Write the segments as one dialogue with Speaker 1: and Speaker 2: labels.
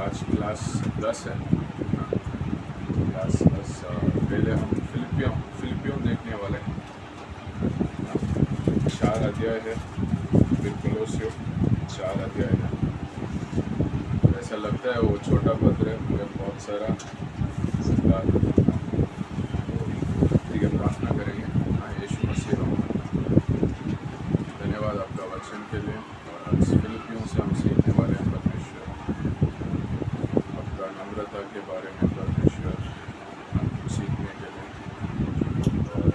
Speaker 1: आज क्लास 10 है। क्लास 10 पहले हम फिलिपियों देखने वाले हैं। 4 अध्याय है, फिर कोलोसियों 4 अध्याय है। ऐसा लगता है वो छोटा पत्र है, मगर बहुत सारा ठीक है। प्रार्थना करेंगे। यीशु मसीह धन्यवाद आपका वचन के लिए। और आज फिलिपियों से हम सीखने वाले हैं परमेश्वर आपका नम्रता के बारे में, परमेश्वर सीखने के लिए, और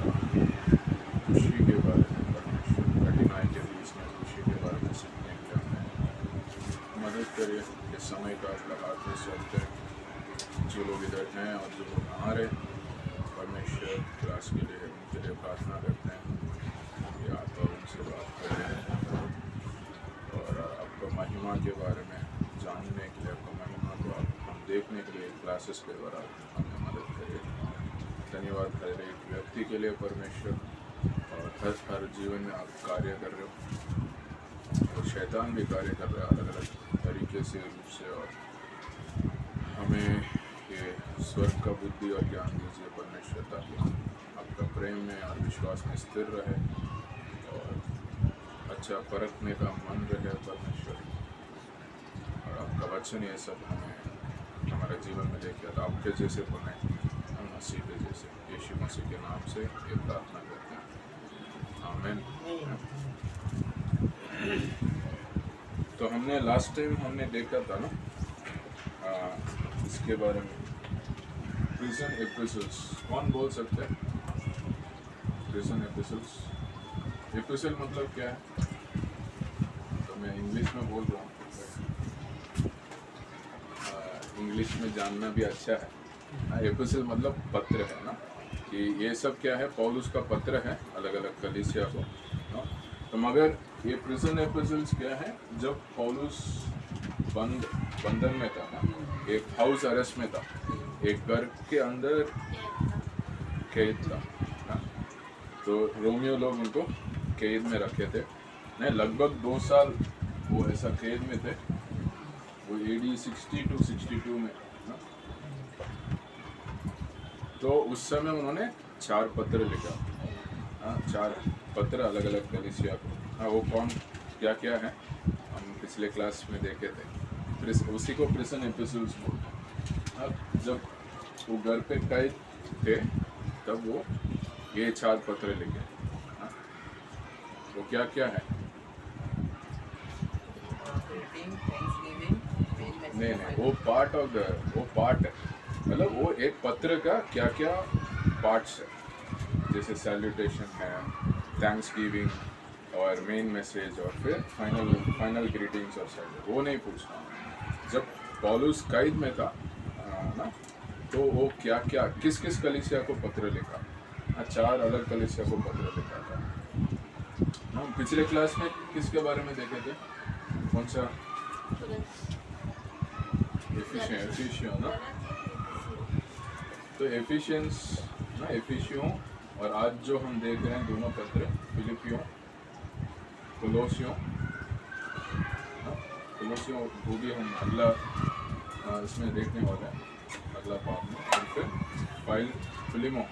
Speaker 1: खुशी के बारे में, परमेश्वर कठिनाई के बीच में खुशी के बारे में सीखने के लिए हमें मदद करिए। इस समय का आपका हाथ में सौंपते हैं। जो लोग इधर हैं और जो लोग आ रहे, परमेश्वर क्लास के लिए उनके लिए प्रार्थना करते हैं कि आप उनसे बात करें और आपका महिमा के बारे में जानने के लिए, आपका महिमा को हम देखने के लिए क्लासेस के द्वारा हमें मदद करिए। धन्यवाद हर एक व्यक्ति के लिए परमेश्वर, और हर जीवन में आप कार्य कर रहे हो और शैतान भी कार्य कर रहा है अलग अलग तरीके से, रूप से। और हमें ये स्वर्ग का बुद्धि और ज्ञान दीजिए परमेश्वर, ताकि आपका प्रेम में और विश्वास में स्थिर रहे और अच्छा परखने का मन रहे परमेश्वर। और आपका वचन ये सब हमें हमारे जीवन में लेके तो आपके जैसे बने, हम मसीह के जैसे। यीशु मसीह के नाम से ये प्रार्थना करते हैं, आमीन। तो हमने लास्ट टाइम देखा था ना इसके बारे में, प्रिजन एपिसल्स। कौन बोल सकते हैं प्रिजन एपिसल्स? एपिसल मतलब क्या है? तो मैं इंग्लिश में बोल रहा हूँ, इंग्लिश में जानना भी अच्छा है। एपिसल मतलब पत्र है ना, कि ये सब क्या है, पौलुस का पत्र है अलग अलग कलीसिया को ना। तो मगर ये प्रिजन एपिसल्स क्या है, जब पौलुस बंधन में था ना, एक हाउस अरेस्ट में था, एक घर के अंदर कैद था ना। तो रोमियो लोग उनको कैद में रखे थे, नहीं लगभग 2 साल वो ऐसा कैद में थे। वो AD 62 में ना। तो उस समय उन्होंने 4 पत्र लिखा, 4 पत्र अलग अलग कलीसिया को। वो कौन क्या क्या है हम पिछले क्लास में देखे थे। उसी को प्रिजन एपिसल्स बोलते हैं। जब वो घर पे कैद थे तब वो ये 4 पत्र लिखे। वो क्या क्या है? नहीं, वो पार्ट है, मतलब वो एक पत्र का क्या क्या पार्ट्स है। जैसे सैल्यूटेशन है, थैंक्स गिविंग और मेन मैसेज और फिर फाइनल ग्रीटिंग्स और सैल्यूट। वो नहीं पूछना। जब पौलुस कैद में था ना, तो वो क्या क्या किस किस कलीसिया को पत्र लिखा? 4 अलग कलीसिया को पत्र लिखा था। हम पिछले क्लास में किसके बारे में देखे थे? कौन सा? एफिशियों ना। तो एफिशियों और आज जो हम देख रहे हैं दोनों पत्र, फिलिपियों, कोलोसियों वो भी हम अगला इसमें देखने वाले हैं, अगला पार्ट में। और फिर फिलिमों,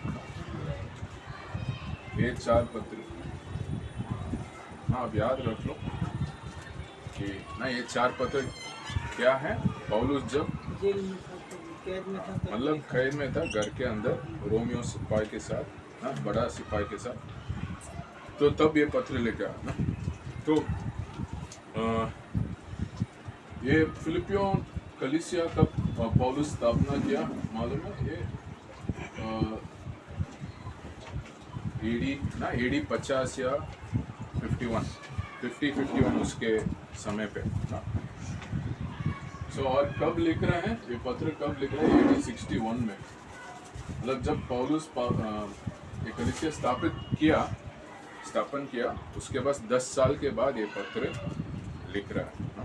Speaker 1: ये 4 पत्र। अब याद रख लो कि ना ये 4 पत्र क्या है। पौलुस जब मतलब कैद में था घर के अंदर, रोमियो सिपाही के साथ, बड़ा सिपाही के साथ, तो तब ये पत्र लिखा ना। तो ये फिलिपियों कलीसिया कब पौलुस स्थापना किया मालूम है? ये AD 50 या 51 उसके समय पे ना। और कब लिख रहे हैं ये पत्र? कब लिख रहे हैं? AD 61 में। मतलब जब पौलुस ये कलीसिया स्थापन किया उसके बाद 10 साल के बाद ये पत्र लिख रहा है ना।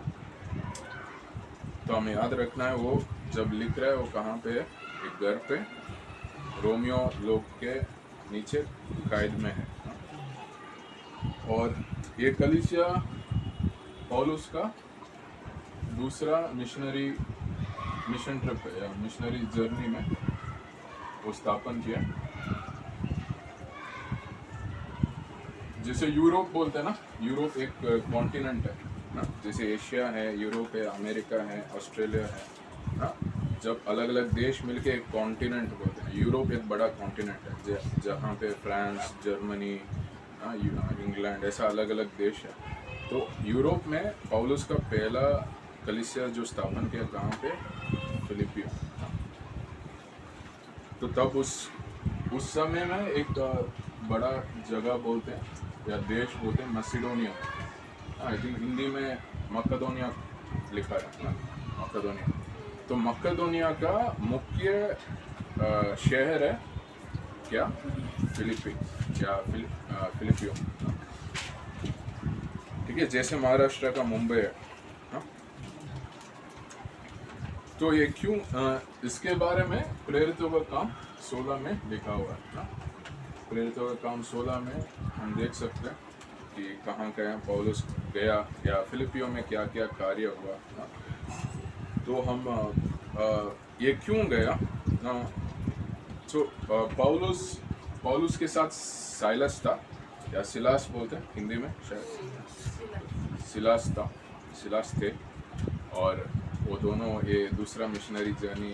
Speaker 1: तो हमें याद रखना है वो जब लिख रहा है वो कहाँ पे है? एक घर पे रोमियो लोग के नीचे कैद में है। और ये कलीसिया पौलुस का दूसरा मिशनरी मिशन ट्रिप पे या मिशनरी जर्नी में वो स्थापन किया। जैसे यूरोप बोलते हैं ना, यूरोप एक कॉन्टिनेंट है ना, जैसे एशिया है, यूरोप है, अमेरिका है, ऑस्ट्रेलिया है ना। जब अलग अलग देश मिलके एक कॉन्टिनेंट बोलते हैं, यूरोप एक बड़ा कॉन्टिनेंट है जहाँ पे फ्रांस, जर्मनी, इंग्लैंड, ऐसा अलग अलग देश है। तो यूरोप में पौलुस का पहला कलीसिया जो स्थापन किया कहाँ पे, फिलिपियो। तो तब उस समय में एक बड़ा जगह बोलते हैं या देश बोलते हैं मसिडोनिया। आई थिंक हिंदी में मकदोनिया लिखा है ना, मकदोनिया। तो मकदोनिया का मुख्य शहर है क्या, फिलिपी या फिलिपियो। ठीक है, जैसे महाराष्ट्र का मुंबई है ना? तो ये क्यों, इसके बारे में प्रेरितों का काम 16 में लिखा हुआ है ना। प्रेरितों का काम 16 में हम देख सकते हैं कि कहाँ कहाँ पौलुस गया या फिलिपियो में क्या क्या कार्य हुआ ना। तो हम ये क्यों गया ना, तो पौलुस के साथ साइलस था या सिलास बोलते हैं हिंदी में शायद, सिलास थे। और वो दोनों ये दूसरा मिशनरी जर्नी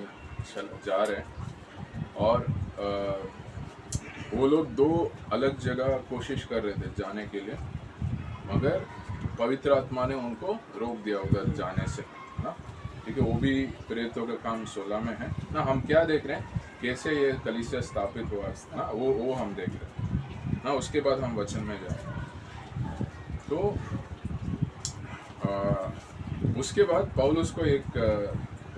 Speaker 1: जा रहे हैं। और वो लोग दो अलग जगह कोशिश कर रहे थे जाने के लिए, मगर पवित्र आत्मा ने उनको रोक दिया उधर जाने से ना। ठीक है, वो भी प्रेरितों का काम 16 में है ना। हम क्या देख रहे हैं, कैसे ये कलीसिया स्थापित हुआ ना, वो हम देख रहे हैं ना। उसके बाद हम वचन में जाएंगे। तो उसके बाद पौलुस को एक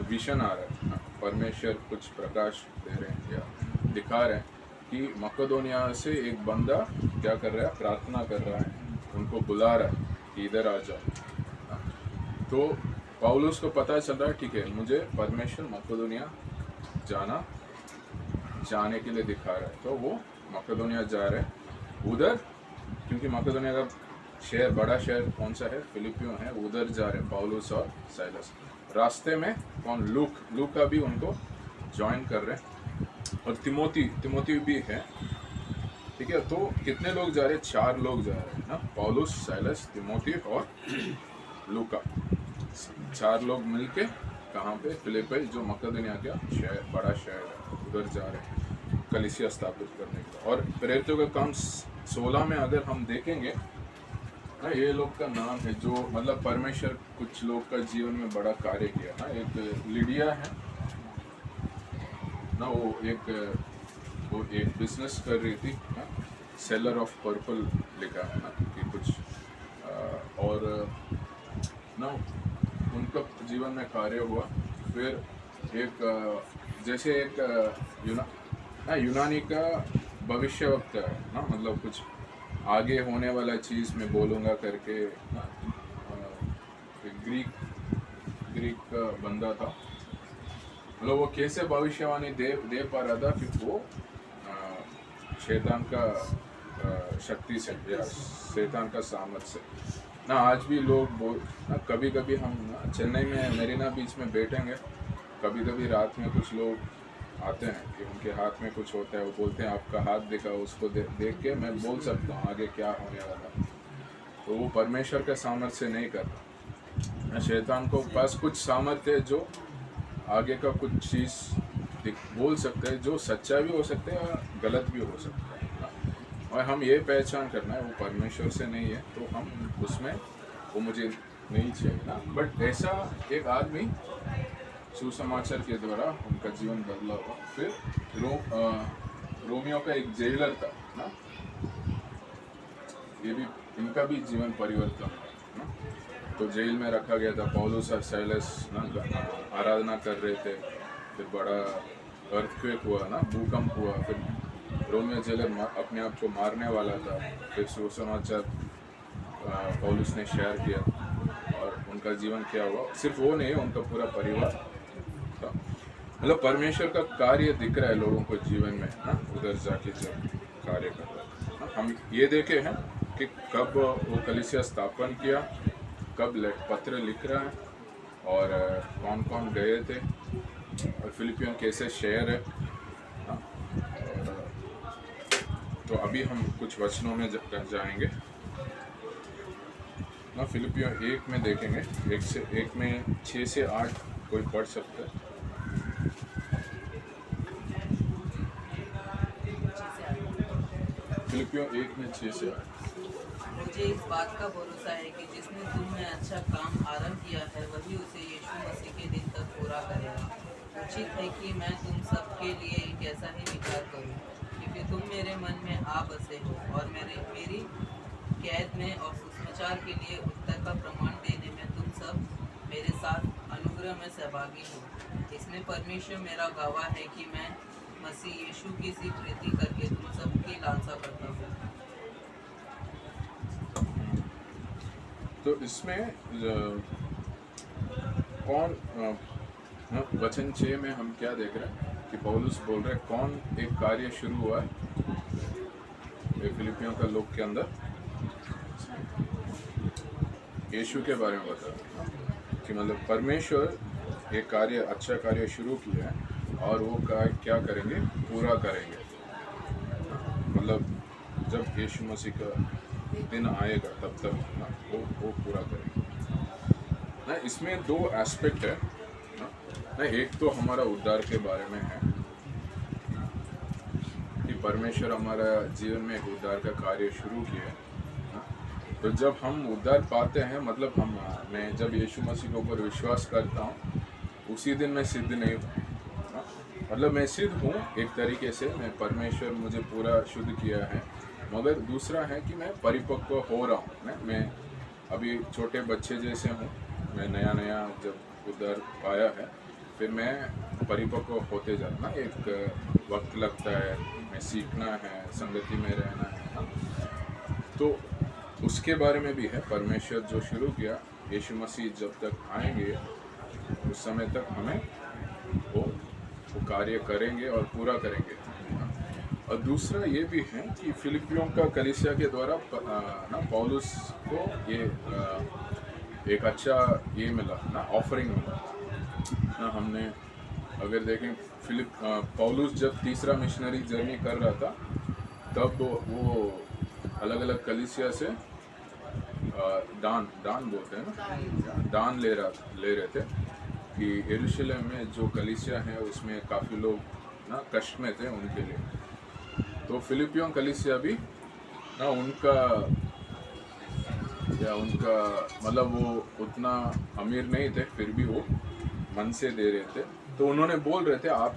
Speaker 1: विजन आ रहा है ना, परमेश्वर कुछ प्रकाश दे रहे हैं या दिखा रहे हैं कि मकदोनिया से एक बंदा क्या कर रहा है, प्रार्थना कर रहा है, उनको बुला रहा है कि इधर आ जाओ। तो पौलुस को पता चल रहा है, ठीक है, मुझे परमेश्वर मकदोनिया जाने के लिए दिखा रहा है। तो वो मकदोनिया जा रहे हैं उधर, क्योंकि मकदोनिया का शहर, बड़ा शहर कौन सा है, फिलिपियो है। उधर जा रहे हैं पौलुस और साइलस। रास्ते में कौन, लूका भी उनको ज्वाइन कर रहे हैं, और तिमोथी भी है। ठीक है, तो कितने लोग जा रहे हैं, 4 लोग जा रहे हैं ना, पौलुस, साइलस, तिमोथी और लूका। 4 लोग मिलके कहाँ पे, फिलिपी, जो मकदोनिया का शहर, बड़ा शहर है, उधर जा रहे हैं कलीसिया स्थापित करने के लिए। और प्रेरितों का काम 16 में अगर हम देखेंगे ना, ये लोग का नाम है जो मतलब परमेश्वर कुछ लोग का जीवन में बड़ा कार्य किया ना। एक लिडिया है ना, वो एक बिजनेस कर रही थी ना, सेलर ऑफ पर्पल लिखा है ना कि कुछ और ना उनका जीवन में कार्य हुआ। फिर एक जैसे एक यूनानी का भविष्यवक्ता है ना, मतलब कुछ आगे होने वाला चीज़ मैं बोलूँगा करके ना। ग्रीक का बंदा था, मतलब वो कैसे भविष्यवाणी दे पा रहा था कि वो शैतान का शक्ति से या शैतान का सामर्थ से ना। आज भी लोग ना, कभी कभी हम ना चेन्नई में मरीना बीच में बैठेंगे, कभी कभी रात में कुछ लोग आते हैं कि उनके हाथ में कुछ होता है, वो बोलते हैं आपका हाथ दिखाओ, उसको देख के मैं बोल सकता हूँ आगे क्या होने वाला। तो वो परमेश्वर का सामर्थ्य से नहीं करता। शैतान को पास कुछ सामर्थ्य है जो आगे का कुछ चीज़ बोल सकते हैं, जो सच्चा भी हो सकता है और गलत भी हो सकता है। और हम ये पहचान करना है वो परमेश्वर से नहीं है, तो हम उसमें वो मुझे नहीं चाहिए ना। बट ऐसा एक आदमी सुसमाचार के द्वारा उनका जीवन बदला हुआ। फिर रोमियो का एक जेलर था ना, ये भी इनका भी जीवन परिवर्तन हुआ ना। तो जेल में रखा गया था, पौलुस और साइलस ना आराधना कर रहे थे। फिर बड़ा अर्थक्वेक हुआ ना, भूकंप हुआ। फिर रोमियो जेलर अपने आप को मारने वाला था। फिर सुसमाचार पौलुस ने शेयर किया और उनका जीवन क्या हुआ। सिर्फ वो नहीं, उनका पूरा परिवार, मतलब परमेश्वर का कार्य दिख रहा है लोगों को जीवन में ना, उधर जाके जब कार्य कर रहा है। हम ये देखे हैं कि कब वो कलीसिया स्थापन किया, कब पत्र लिख रहा है और कौन कौन गए थे और फिलिपियो कैसे शहर है। हाँ, और तो अभी हम कुछ वचनों में जाएंगे ना। फिलिपियो 1 में देखेंगे, 1 में 6 से 8 कोई पढ़ सकता है। फिलिपियो 1 में 6 से 8।
Speaker 2: मुझे इस बात का भरोसा है कि जिसने तुम में अच्छा काम आरंभ किया है वही उसे यीशु मसीह के दिन तक पूरा करेगा। उचित है कि मैं तुम सबके लिए एक ऐसा ही विचार करूं, क्योंकि तुम मेरे मन में आ बसे हो और मेरी कैद में और सुसमाचार के लिए उत्तर का प्रमाण देने में तुम सब मेरे साथ अनुग्रह में सहभागी हो। इसमें परमेश्वर मेरा गवाह है कि मैं मसीह यीशु की सी प्रीति करके तुम सबकी लालसा करता हूँ।
Speaker 1: तो इसमें कौन वचन 6 में हम क्या देख रहे हैं कि पौलुस बोल रहे हैं कौन एक कार्य शुरू हुआ है फिलिपियों का लोग के अंदर, यीशु के बारे में बता रहे हैं कि मतलब परमेश्वर एक कार्य, अच्छा कार्य शुरू किया है और वो क्या करेंगे, पूरा करेंगे। मतलब जब यीशु मसीह का दिन आएगा तब तक ना वो पूरा करेंगे ना। इसमें 2 एस्पेक्ट है ना। एक तो हमारा उद्धार के बारे में है कि परमेश्वर हमारा जीवन में एक उद्धार का कार्य शुरू किया है। तो जब हम उद्धार पाते हैं, मतलब मैं जब यीशु मसीह के ऊपर विश्वास करता हूँ उसी दिन मैं सिद्ध नहीं हूँ। मतलब मैं सिद्ध हूँ एक तरीके से, मैं परमेश्वर मुझे पूरा शुद्ध किया है, मगर दूसरा है कि मैं परिपक्व हो रहा हूँ। मैं अभी छोटे बच्चे जैसे हूँ। मैं नया जब उद्धार पाया है, फिर मैं परिपक्व होते जाना, एक वक्त लगता है, मैं सीखना है, संगति में रहना है। तो उसके बारे में भी है, परमेश्वर जो शुरू किया, यीशु मसीह जब तक आएंगे उस समय तक हमें वो कार्य करेंगे और पूरा करेंगे। और दूसरा ये भी है कि फिलिपियों का कलीसिया के द्वारा ना पौलुस को ये एक अच्छा ये मिला ना, ऑफरिंग मिला ना। हमने अगर देखें पौलुस जब तीसरा मिशनरी जर्नी कर रहा था तब वो अलग अलग कलीसिया से दान बोलते हैं ना, दान ले रहे थे कि यरूशलेम में जो कलीसिया है उसमें काफ़ी लोग ना कष्ट में थे उनके लिए। तो फिलिपियों कलीसिया भी ना उनका मतलब वो उतना अमीर नहीं थे, फिर भी वो मन से दे रहे थे। तो उन्होंने बोल रहे थे आप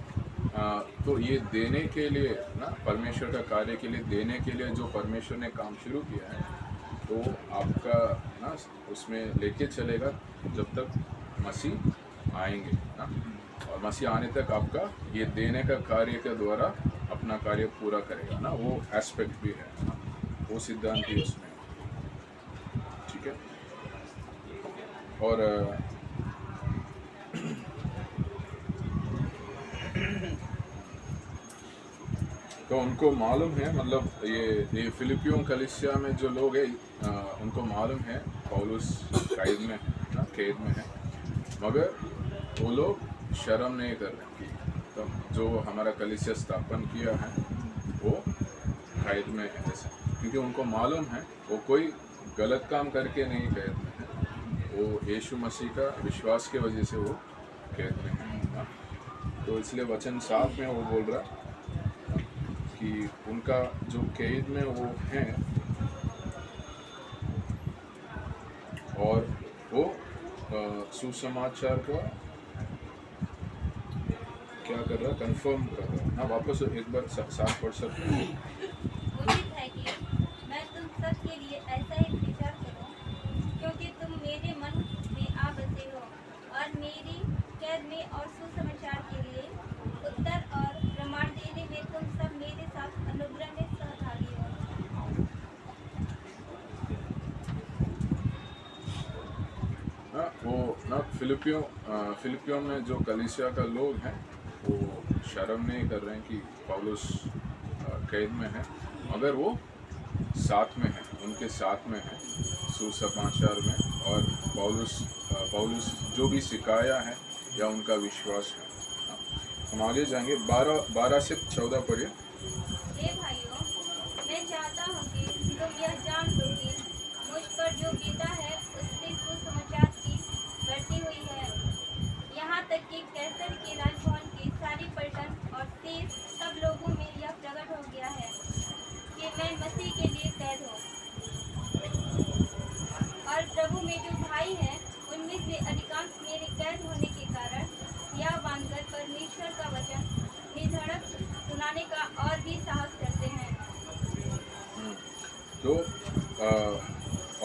Speaker 1: तो ये देने के लिए ना, परमेश्वर का कार्य के लिए देने के लिए जो परमेश्वर ने काम शुरू किया है तो आपका ना उसमें लेके चलेगा जब तक मसीह आएंगे ना। और मसीह आने तक आपका ये देने का कार्य के द्वारा अपना कार्य पूरा करेगा ना। वो एस्पेक्ट भी है ना, वो सिद्धांत भी उसमें, ठीक है। और तो उनको मालूम है, मतलब ये फिलिपियों कलीसिया में जो लोग हैं उनको मालूम है पौलुस कैद में ना, कैद में है, मगर वो लोग शर्म नहीं कर रहे। तो जो हमारा कलीसिया स्थापन किया है वो कैद में है जैसे, क्योंकि उनको मालूम है वो कोई गलत काम करके नहीं कैद में है, वो यीशु मसीह का विश्वास के वजह से वो कैद में है। तो इसलिए वचन 7 में वो बोल रहा कि उनका जो कैद में वो हैं और वो सुसमाचार का क्या कर रहा, कंफर्म कर रहा। हाँ, वापस एक बार साथ पढ़ सकते हैं।
Speaker 3: उचित है कि मैं तुम सब के लिए ऐसा ही विचार करूं, क्योंकि तुम मेरे मन में आ बसे हो और मेरी कैद में और सुसमाचार के लिए उत्तर और प्रमाण देने में तुम सब मेरे साथ अनुग्रह में सहभागी हो।
Speaker 1: हाँ, वो ना फिलिपियों में जो कलीसिया का लोग हैं वो शर्म नहीं कर रहे हैं कि पौलुस कैद में है, मगर वो साथ में है, उनके साथ में है सुसमाचार में और पौलुस जो भी सिखाया है या उनका विश्वास है। हम आगे जाएंगे, 12 से 14 पढ़िए।
Speaker 3: हे भाइयों, मैं चाहता हूँ कि तुम यह जान लो कि मुझ पर जो बीता है उससे सुसमाचार की बढ़ती हुई है। यहाँ तक कि कैसर के राजभवन की सारी पलटन और शेष सब लोगों में यह प्रकट हो गया है कि मैं मसीह के लिए कैद हूँ। और प्रभु में जो भाई हैं उनमें से अधिकांश मेरे कैद होने के कारण यह मानकर परमेश्वर का वचन निधड़क सुनाने का और भी साहस करते हैं।
Speaker 1: तो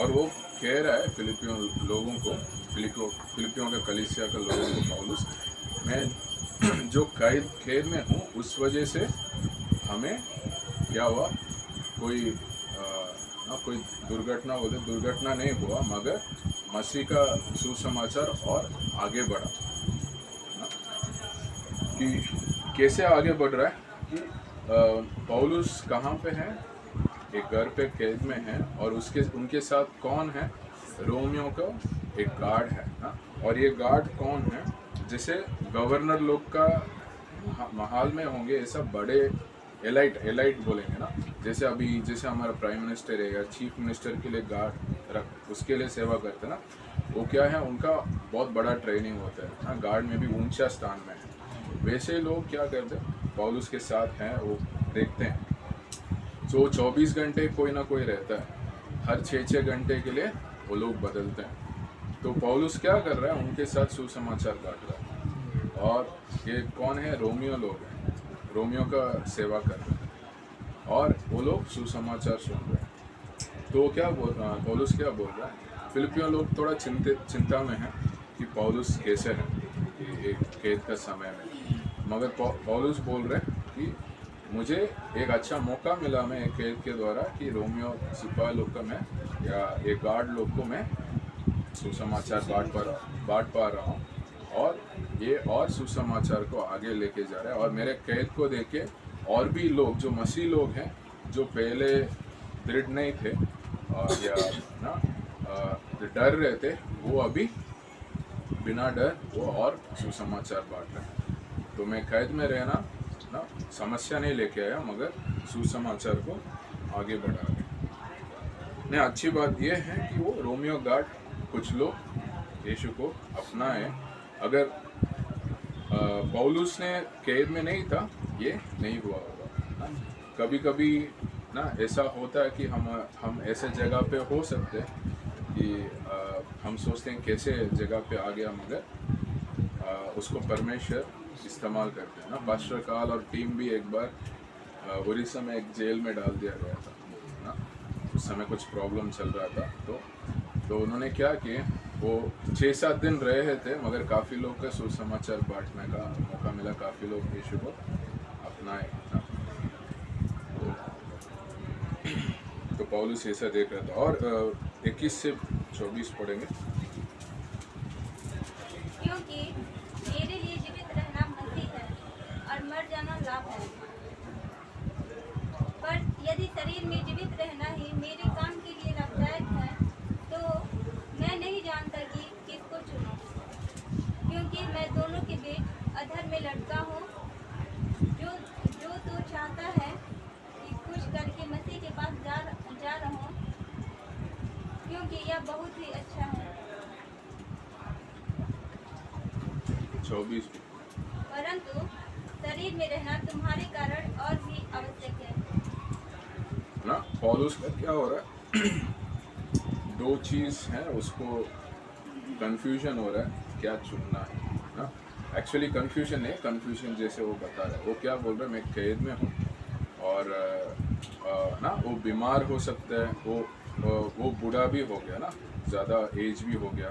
Speaker 1: और वो कह रहा है फिलिपियों लोगों को, फिलिपियों के कलीसिया के लोगों को, पौलुस मैं जो खेद में हूँ उस वजह से हमें क्या हुआ, कोई दुर्घटना बोलते, दुर्घटना नहीं हुआ मगर मसीह का सुसमाचार और आगे बढ़ा ना। कि कैसे आगे बढ़ रहा है कि पौलुस कहाँ पे है, एक घर पे कैद में है और उनके साथ कौन है, रोमियो का एक गार्ड है ना। और ये गार्ड कौन है, जैसे गवर्नर लोग का महल में होंगे ऐसा बड़े एलाइट बोलेंगे ना। जैसे हमारा प्राइम मिनिस्टर है या चीफ मिनिस्टर के लिए गार्ड उसके लिए सेवा करते हैं ना, वो क्या है, उनका बहुत बड़ा ट्रेनिंग होता है ना, गार्ड में भी ऊंचा स्थान में है। वैसे लोग क्या करते हैं, पौलुस के साथ हैं, वो देखते हैं। तो 24 घंटे कोई ना कोई रहता है, हर 6 घंटे के लिए वो लोग बदलते हैं। तो पौलुस क्या कर रहा है, उनके साथ सुसमाचार बांट रहा है। और ये कौन है, रोमियो लोग हैं, रोमियो का सेवा कर रहे हैं और वो लोग सुसमाचार सुन रहे हैं। तो क्या पौलुस क्या बोल रहा है, फिलिपियों लोग थोड़ा चिंता में है कि पौलुस कैसे है एक कैद का समय में। मगर पौलुस बोल रहे हैं कि मुझे एक अच्छा मौका मिला, मैं एक कैद के द्वारा, कि रोमियो सिपाही लोग का मैं या एक गार्ड लोग को मैं सुसमाचार बांट पा रहा हूँ और ये और सुसमाचार को आगे लेके जा रहा है। और मेरे कैद को देखे और भी लोग जो मसीह लोग हैं, जो पहले दृढ़ नहीं थे और या ना डर रहे थे, वो अभी बिना डर वो और सुसमाचार बांट रहे हैं। तो मैं कैद में रहना ना समस्या नहीं लेके आया, मगर सुसमाचार को आगे बढ़ा रहे। नहीं, अच्छी बात यह है कि वो रोमियो गार्ड कुछ लोग यीशु को अपनाए। अगर पौलुस ने कैद में नहीं था, ये नहीं हुआ होगा ना। कभी कभी ना ऐसा होता है कि हम ऐसे जगह पे हो सकते हैं कि हम सोचते हैं कैसे जगह पे आ गया, मगर उसको परमेश्वर इस्तेमाल करते हैं ना। पास्टर काल और टीम भी एक बार उड़ीसा में एक जेल में डाल दिया गया था ना। उस समय कुछ प्रॉब्लम चल रहा था, तो उन्होंने क्या किए, वो 6-7 दिन रहे थे, मगर काफ़ी लोग का सुसमाचार बांटने का मौका मिला, काफ़ी लोग यीशु को अपनाए ना। तो पौलुस ऐसा देख रहा था। और 21 से 24 पढ़ेंगे।
Speaker 3: क्योंकि मेरे लिए जीवित रहना मसीह है और मर जाना लाभ है। पर यदि शरीर में जीवित रहना ही मेरे काम के लिए लाभदायक है, तो मैं नहीं जानता कि किसको चुनूं, क्योंकि मैं दोनों के बीच अधर में लटका हूँ। जो तो चाहता है कि कुछ करके मसीह के पास जा रहूं, क्योंकि यह बहुत ही अच्छा है।
Speaker 1: 24
Speaker 3: परंतु शरीर में रहना तुम्हारे कारण और भी आवश्यक है
Speaker 1: ना। पौलुस का क्या हो रहा है, 2 चीज़ है, उसको कंफ्यूजन हो रहा है क्या चुनना है ना। एक्चुअली कंफ्यूजन है, कंफ्यूजन जैसे वो बता रहा है, वो क्या बोल रहा है, मैं कैद में हूँ और ना वो बीमार हो सकता है, वो बूढ़ा भी हो गया ना, ज़्यादा एज भी हो गया,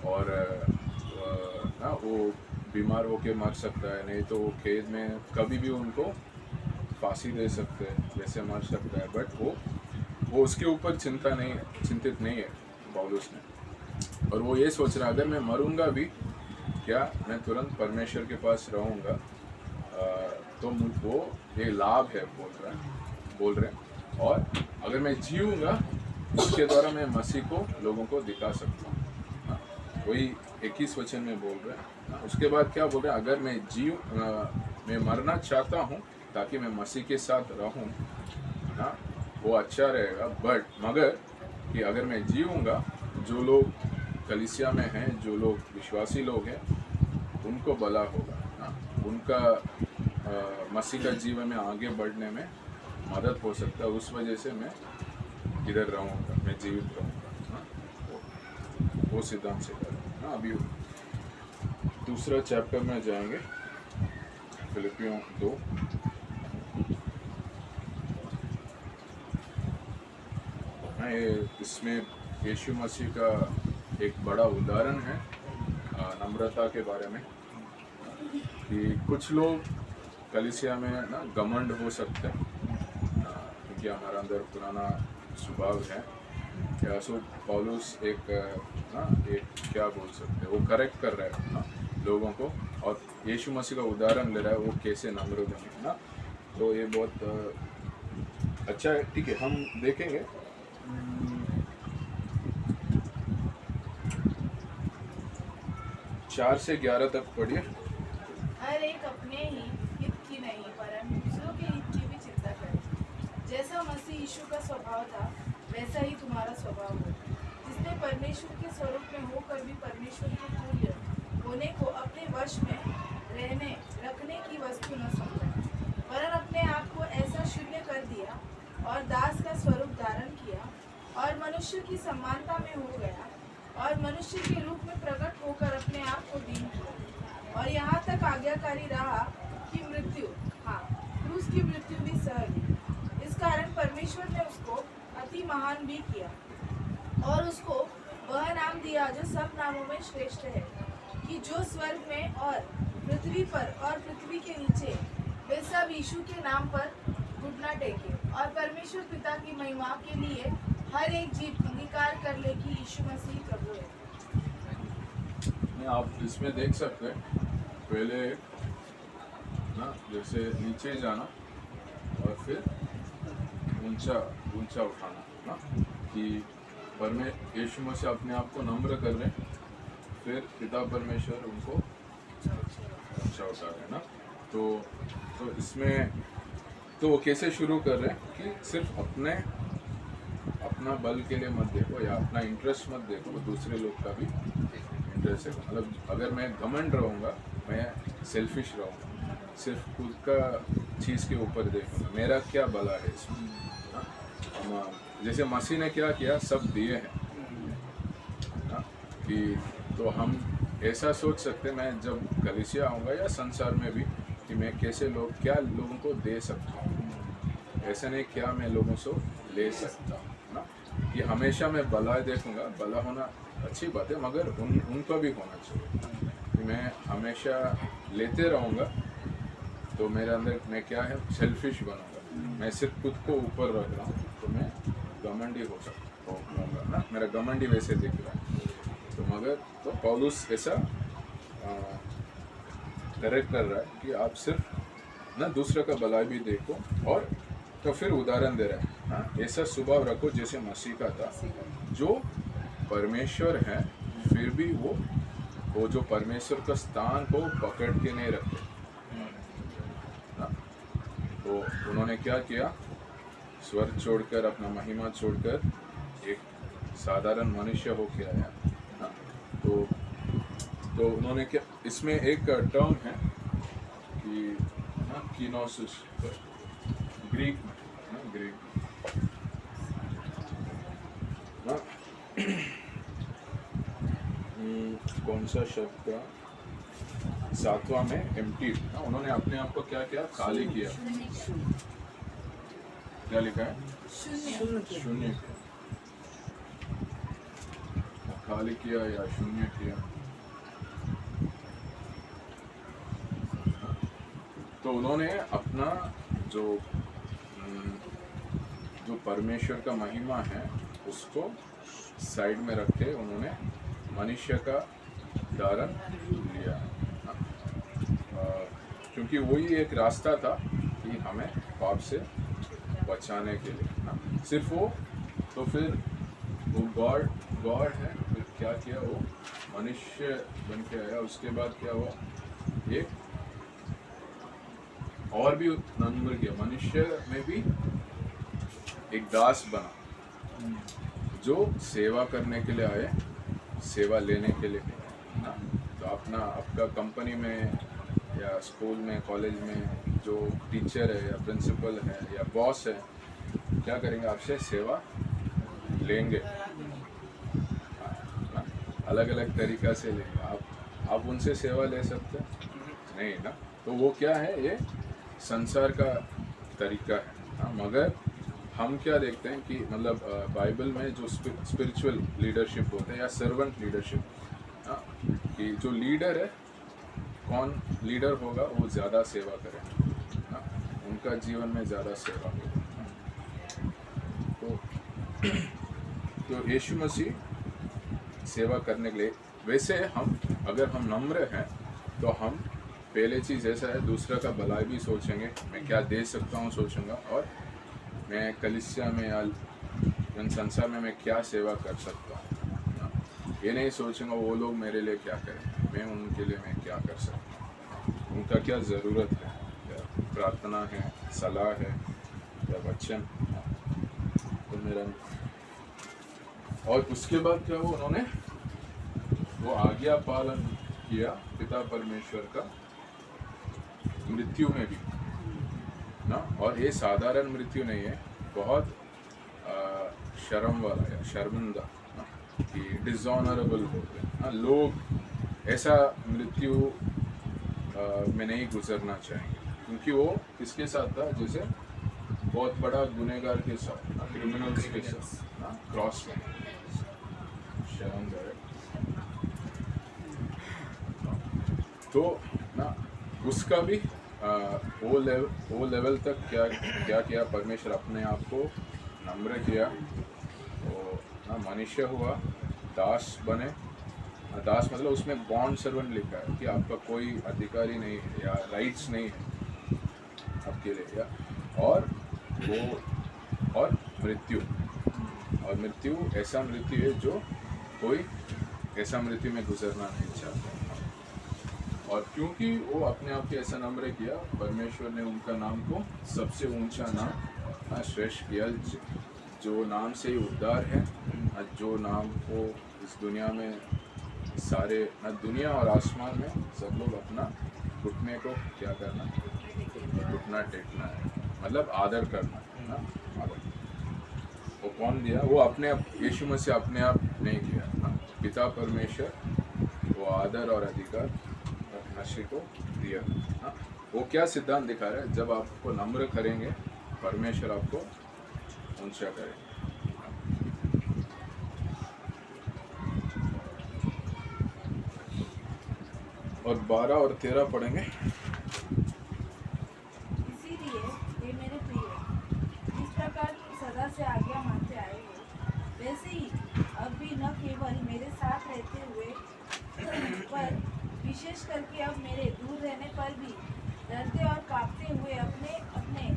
Speaker 1: और ना वो बीमार होके मर सकता है, नहीं तो वो कैद में कभी भी उनको फांसी दे सकते हैं, वैसे मर सकता है। बट वो उसके ऊपर चिंतित नहीं है पौलुस ने। और वो ये सोच रहा है, अगर मैं मरूंगा भी क्या, मैं तुरंत परमेश्वर के पास रहूँगा, तो वो ये लाभ है बोल रहे हैं। और अगर मैं जीऊँगा, उसके द्वारा मैं मसीह को लोगों को दिखा सकता हूँ वही 21 वचन में बोल रहे हैं ना। उसके बाद क्या बोल रहे हैं, अगर मैं मरना चाहता हूँ ताकि मैं मसीह के साथ रहूँ ना, वो अच्छा रहेगा। मगर कि अगर मैं जीऊँगा, जो लोग कलीसिया में हैं, जो लोग विश्वासी लोग हैं, उनको भला होगा ना, उनका मसीह का जीवन में आगे बढ़ने में मदद हो सकता है। उस वजह से मैं इधर रहूँगा, मैं जीवित रहूँगा ना, वो सिद्धांत से करें ना। अभी दूसरा चैप्टर में जाएंगे, फिलिपियों 2। इसमें यीशु मसीह का एक बड़ा उदाहरण है नम्रता के बारे में, कि कुछ लोग कलीसिया में ना घमंड हो सकते हैं, क्योंकि हमारा अंदर पुराना स्वभाव है। क्या सो पौलुस एक क्या बोल सकते हैं, वो करेक्ट कर रहा है ना लोगों को, और यीशु मसीह का उदाहरण ले रहा है वो कैसे नम्र बने ना। तो ये बहुत अच्छा है। ठीक है, हम देखेंगे 4 से 11 तक पढ़िए।
Speaker 4: हर एक अपने ही हित की नहीं परंतु दूसरों के हित की भी चिंता करे। जैसा मसीह यीशु का स्वभाव था वैसा ही तुम्हारा स्वभाव हो, जिसने परमेश्वर के स्वरूप में होकर भी परमेश्वर के तुल्य होने को अपने वश में रखने की वस्तु न समझा, वरन अपने आप को ऐसा शून्य कर दिया और दास का स्वरूप धारण किया और मनुष्य की समानता में हो गया और मनुष्य के रूप में प्रकट होकर अपने आप को दीन किया और यहाँ तक आज्ञाकारी रहा कि मृत्यु, क्रूस की मृत्यु भी सह ली। इस कारण परमेश्वर ने उसको अति महान भी किया और उसको वह नाम दिया जो सब नामों में श्रेष्ठ है, कि जो स्वर्ग में और पृथ्वी पर और पृथ्वी के नीचे वे सब यीशु के नाम पर घुटना टेके और परमेश्वर पिता की महिमा के लिए हर एक जीव अंगीकार कर ले कि यीशु मसीह प्रभु है।
Speaker 1: आप इसमें देख सकते हैं, पहले ना जैसे नीचे जाना और फिर ऊंचा उठाना ना, कि यीशु मसीह अपने आप को नम्र कर रहे हैं, फिर पिता परमेश्वर उनको ऊंचा उठा रहे हैं ना। तो इसमें तो वो कैसे शुरू कर रहे हैं कि सिर्फ अपना बल के लिए मत देखो या अपना इंटरेस्ट मत देखो, दूसरे लोग का भी इंटरेस्ट है। मतलब अगर मैं घमंड रहूँगा, मैं सेल्फिश रहूँगा, सिर्फ खुद का चीज़ के ऊपर देखूँगा, मेरा क्या भला है इसमें ना। जैसे मसीह ने क्या किया, सब दिए हैं ना, कि तो हम ऐसा सोच सकते, मैं जब कलीसिया आऊँगा या संसार में भी, कि मैं कैसे क्या लोगों को दे सकता हूँ, ऐसा नहीं क्या मैं लोगों से ले सकता हूँ ना। कि हमेशा मैं भला देखूँगा, भला होना अच्छी बात है, मगर उनका भी होना चाहिए। कि मैं हमेशा लेते रहूँगा तो मेरे अंदर मैं क्या है, सेल्फिश बनूँगा, मैं सिर्फ खुद को ऊपर रख रहा हूँ, तो मैं घमंडी हो सकता होगा ना, मेरा घमंडी वैसे दिख रहा है। तो मगर तो पौलुस ऐसा करेक्ट कर रहा है कि आप सिर्फ ना दूसरे का भलाई भी देखो, और तो फिर उदाहरण दे रहा है ना, ऐसा स्वभाव रखो जैसे मसीह का था, जो परमेश्वर है फिर भी वो जो परमेश्वर का स्थान को पकड़ के नहीं रखते ना। तो उन्होंने क्या किया, स्वर्ग छोड़कर, अपना महिमा छोड़कर एक साधारण मनुष्य होके आया ना। तो उन्होंने क्या, इसमें एक टर्म है कि ना कीनोसिस, ग्रीक ना कौन सा शब्द का 7वां में एम्प्टी ना, उन्होंने अपने आप को क्या किया, खाली किया। क्या लिखा है, शून्य खाली किया या शून्य किया। तो उन्होंने अपना जो परमेश्वर का महिमा है उसको साइड में रख के उन्होंने मनुष्य का धारण लिया, क्योंकि वही एक रास्ता था कि हमें पाप से बचाने के लिए ना। सिर्फ वो, तो फिर वो गॉड है, फिर क्या किया, वो मनुष्य बन के आया। उसके बाद क्या हुआ, एक और भी नंबर किया, मनुष्य में भी एक दास बना जो सेवा करने के लिए आए, सेवा लेने के लिए नहीं ना। तो अपना आपका कंपनी में या स्कूल में कॉलेज में जो टीचर है या प्रिंसिपल है या बॉस है, क्या करेंगे, आपसे सेवा लेंगे, अलग अलग तरीक़ा से लेंगे। आप उनसे सेवा ले सकते नहीं ना। तो वो क्या है, ये संसार का तरीका है। हाँ, मगर हम क्या देखते हैं कि मतलब बाइबल में जो स्पिरिचुअल लीडरशिप होते हैं या सर्वेंट लीडरशिप, कि जो लीडर है, कौन लीडर होगा वो ज़्यादा सेवा करे, उनका जीवन में ज़्यादा सेवा हो। तो यीशु मसीह सेवा करने के लिए, वैसे अगर हम नम्र हैं तो हम पहले चीज़ ऐसा है, दूसरा का भलाई भी सोचेंगे, मैं क्या दे सकता हूँ सोचूंगा, और मैं कलीसिया में या इन संसार में मैं क्या सेवा कर सकता हूँ। ये नहीं सोचूंगा वो लोग मेरे लिए क्या करें, मैं उनके लिए मैं क्या कर सकता हूँ, उनका क्या ज़रूरत है, या प्रार्थना है, सलाह है या वचन। तो मेरा, और उसके बाद क्या हुआ, उन्होंने वो आज्ञा पालन किया पिता परमेश्वर का मृत्यु में भी ना। और ये साधारण मृत्यु नहीं है, बहुत शर्म वाला या शर्मिंदा ना, कि डिसऑनरेबल होते हैं लोग, ऐसा मृत्यु में नहीं गुजरना चाहेंगे, क्योंकि वो किसके साथ था, जैसे बहुत बड़ा गुनहगार के साथ, क्रिमिनल्स के साथ ना, क्रॉस में शर्म करे। तो ना उसका भी वो लेवल तक क्या किया, परमेश्वर अपने आप को नम्र किया, तो ना मनुष्य हुआ, दास बने। दास मतलब उसमें बॉन्ड सर्वेंट लिखा है कि आपका कोई अधिकारी नहीं है या राइट्स नहीं है आपके लिए, या और मृत्यु ऐसा मृत्यु है जो कोई ऐसा मृत्यु में गुजरना नहीं चाहता। और क्योंकि वो अपने आप के ऐसा नम्र किया, परमेश्वर ने उनका नाम को सबसे ऊंचा नाम श्रेष्ठ किया, जो नाम से ही उद्धार है, जो नाम को इस दुनिया में सारे दुनिया और आसमान में सब लोग अपना घुटने को क्या करना, घुटना टेकना है, मतलब आदर करना है ना। आदर वो कौन दिया, वो अपने आप, यीशु मसीह अपने आप नहीं किया ना, पिता परमेश्वर वो आदर और अधिकार मसीह को दिया ना। वो क्या सिद्धांत दिखा रहा है, जब आपको नम्र करेंगे परमेश्वर आपको ऊंचा करेगा। और 12 और 13 पढ़ेंगे।
Speaker 4: इसीलिए ये मेरे प्रिय, जिस प्रकार तुम सदा से आज्ञा मानते आए हो, वैसे ही अब भी न केवल मेरे साथ रहते हुए पर विशेष करके अब मेरे दूर रहने पर भी डरते और कांपते हुए अपने अपने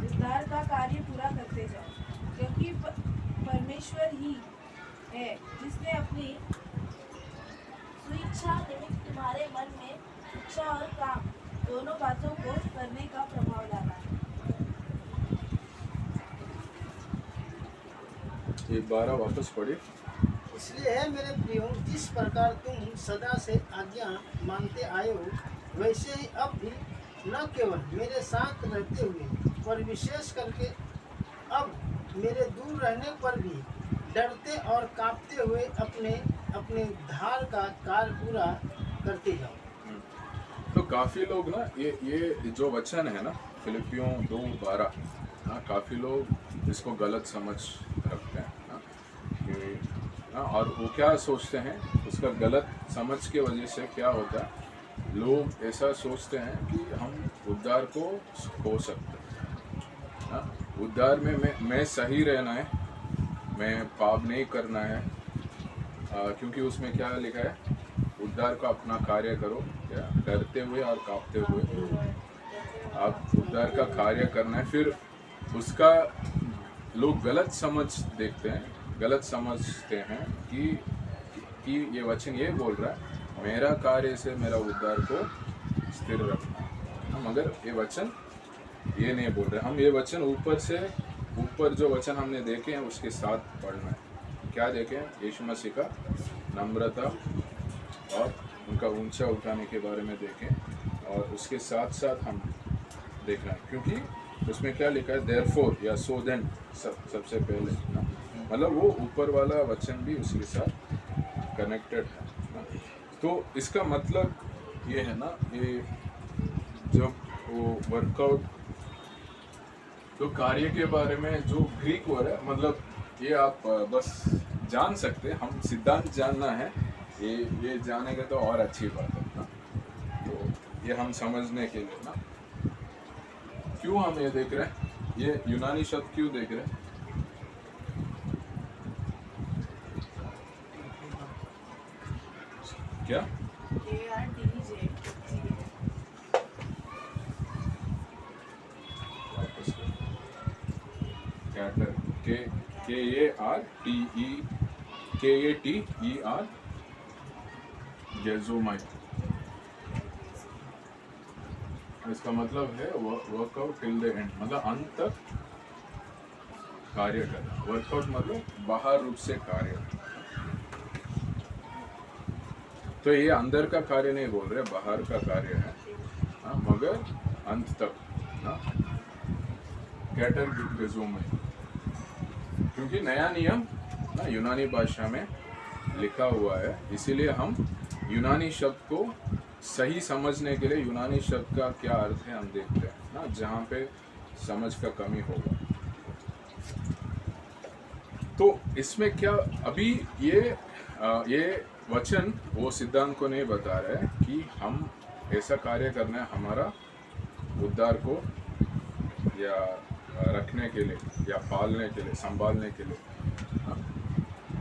Speaker 4: उद्धार का कार्य पूरा करते जाओ, क्योंकि परमेश्वर ही है जिसने अपनी स्वेच्छा निमित्त तुम्हारे मन में इच्छा और काम दोनों बातों को करने का प्रभाव डाला है।
Speaker 1: ये 12 वापस पढ़े।
Speaker 5: इसलिए है मेरे प्रियो, जिस प्रकार तुम सदा से आज्ञा मानते आए हो, वैसे ही अब भी न केवल मेरे साथ रहते हुए पर विशेष करके अब मेरे दूर रहने पर भी डरते और कांपते हुए अपने अपने उद्धार का कार्य पूरा करते जाओ।
Speaker 1: तो काफ़ी लोग ना ये जो वचन है ना फिलिपियों 2:12, हाँ, काफ़ी लोग इसको गलत समझ रखते हैं ना, कि हाँ, और वो क्या सोचते हैं, उसका गलत समझ के वजह से क्या होता है, लोग ऐसा सोचते हैं कि हम उद्धार को हो सकते हैं। हाँ, उद्धार में मैं सही रहना है, मैं पाप नहीं करना है, क्योंकि उसमें क्या लिखा है, उद्धार का अपना कार्य करो, क्या डरते हुए और कांपते हुए आप उद्धार का कार्य करना है। फिर उसका लोग गलत समझ देखते हैं, गलत समझते हैं कि कि ये वचन ये बोल रहा है मेरा कार्य से मेरा उद्धार को स्थिर रखना। मगर ये वचन ये नहीं बोल रहे। हम ये वचन ऊपर जो वचन हमने देखे हैं उसके साथ पढ़ना है। क्या देखे हैं? यीशु मसीह का नम्रता और उनका ऊंचा उठाने के बारे में देखें, और उसके साथ साथ हम देखना है क्योंकि उसमें क्या लिखा है, देयरफॉर या सो देन सबसे पहले ना, मतलब वो ऊपर वाला वचन भी उसके साथ कनेक्टेड है ना। तो इसका मतलब ये है ना, ये जब वो वर्कआउट तो कार्य के बारे में जो ग्रीक वर्ड है, मतलब ये आप बस जान सकते हैं, हम सिद्धांत जानना है, ये जानेंगे तो और अच्छी बात है ना। तो ये हम समझने के लिए ना, क्यों हम ये देख रहे हैं, ये यूनानी शब्द क्यों देख रहे हैं? क्या KATER गेजोमाई। इसका मतलब है वर्कआउट टिल द एंड, मतलब अंत तक कार्य करना। वर्कआउट मतलब बाहर रूप से कार्य। तो ये अंदर का कार्य नहीं बोल रहे, बाहर का कार्य है हाँ, मगर अंत तक ना, कैटर गेजोमाई। क्योंकि नया नियम ना यूनानी भाषा में लिखा हुआ है, इसीलिए हम यूनानी शब्द को सही समझने के लिए यूनानी शब्द का क्या अर्थ है हम देखते हैं ना, जहाँ पे समझ का कमी होगा। तो इसमें क्या अभी ये वचन वो सिद्धांत को नहीं बता रहा है कि हम ऐसा कार्य करना है हमारा उद्धार को या रखने के लिए या पालने के लिए, संभालने के लिए।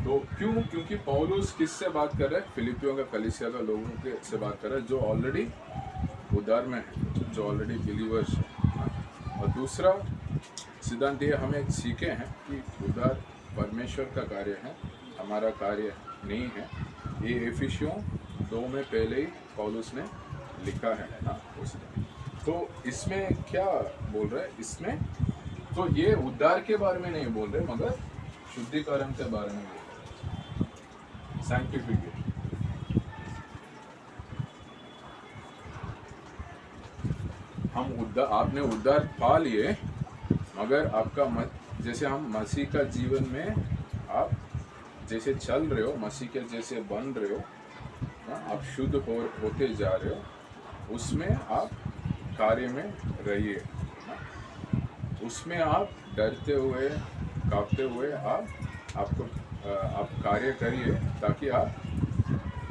Speaker 1: तो क्यों? क्योंकि पौलुस किससे बात कर रहा है? फिलिपियों का कलीसिया का लोगों के से बात कर रहा है जो ऑलरेडी उद्धार में है, जो ऑलरेडी बिलीवर्स है। और दूसरा सिद्धांत ये हमें सीखे हैं कि उद्धार परमेश्वर का कार्य है, हमारा कार्य नहीं है। ये एफिसियों 2 में पहले ही पौलुस ने लिखा है ना उसने। तो इसमें क्या बोल रहा है? इसमें तो ये उद्धार के बारे में नहीं बोल रहे, मगर शुद्धिकरण के बारे में बोल रहे, सैंक्टिफिकेशन। आपने उद्धार पा लिए, मगर आपका जैसे हम मसीह का जीवन में आप जैसे चल रहे हो, मसीह के जैसे बन रहे हो ना, आप शुद्ध होते जा रहे हो, उसमें आप कार्य में रहिए। उसमें आप डरते हुए कांपते हुए आप कार्य करिए, ताकि आप